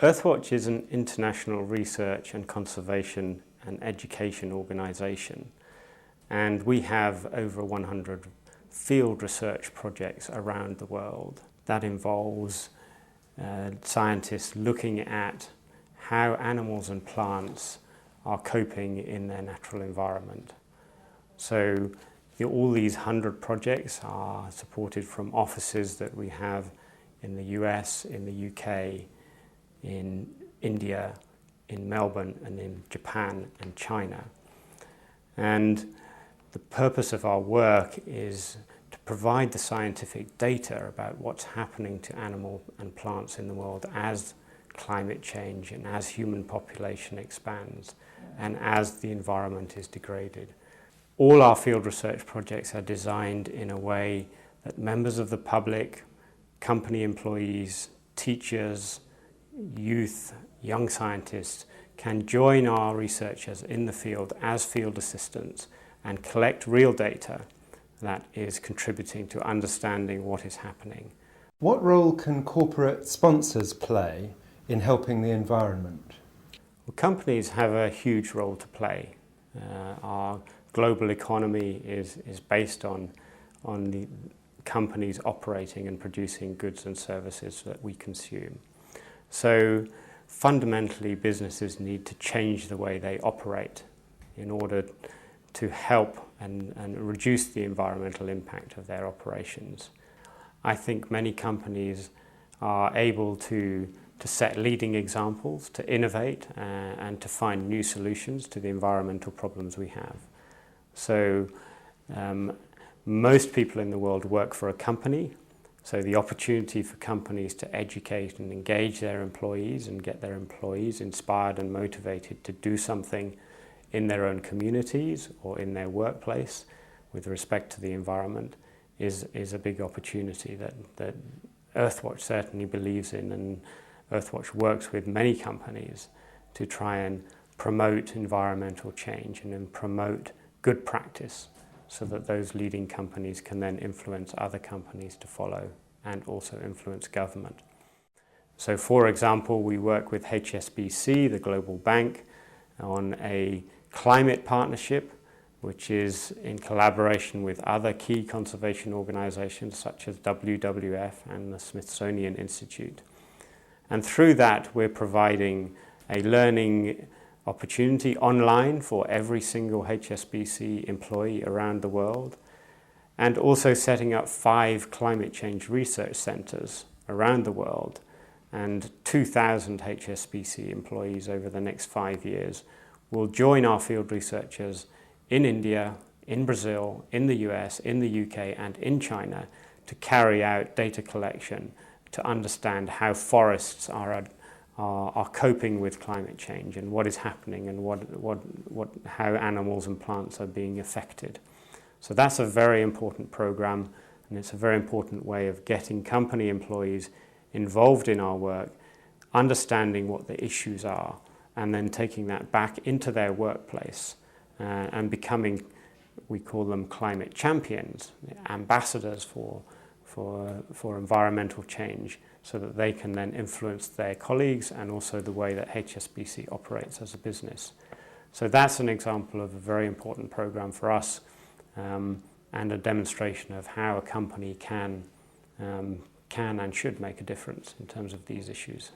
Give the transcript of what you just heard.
Earthwatch is an international research and conservation and education organisation, and we have over 100 field research projects around the world. That involves scientists looking at how animals and plants are coping in their natural environment. So all these 100 projects are supported from offices that we have in the US, in the UK, in India, in Melbourne, and in Japan and China. And the purpose of our work is to provide the scientific data about what's happening to animal and plants in the world as climate change and as human population expands and as the environment is degraded. All our field research projects are designed in a way that members of the public, company employees, teachers, youth, young scientists can join our researchers in the field as field assistants and collect real data that is contributing to understanding what is happening. What role can corporate sponsors play in helping the environment? Well, companies have a huge role to play. Our global economy is based on the companies operating and producing goods and services that we consume. So fundamentally, businesses need to change the way they operate in order to help and reduce the environmental impact of their operations. I think many companies are able to set leading examples, to innovate and to find new solutions to the environmental problems we have. So most people in the world work for a company, so the opportunity for companies to educate and engage their employees and get their employees inspired and motivated to do something in their own communities or in their workplace with respect to the environment is a big opportunity that Earthwatch certainly believes in, and Earthwatch works with many companies to try and promote environmental change and then promote good practice so that those leading companies can then influence other companies to follow and also influence government. So for example, we work with HSBC, the global bank, on a climate partnership which is in collaboration with other key conservation organizations such as WWF and the Smithsonian Institute. And through that we're providing a learning opportunity online for every single HSBC employee around the world, and also setting up 5 climate change research centers around the world, and 2,000 HSBC employees over the next 5 years will join our field researchers in India, in Brazil, in the US, in the UK, and in China to carry out data collection to understand how forests are coping with climate change and what is happening and how animals and plants are being affected. So that's a very important program, and it's a very important way of getting company employees involved in our work, understanding what the issues are, and then taking that back into their workplace and becoming, we call them climate champions, ambassadors for environmental change, so that they can then influence their colleagues and also the way that HSBC operates as a business. So that's an example of a very important program for us and a demonstration of how a company can and should make a difference in terms of these issues.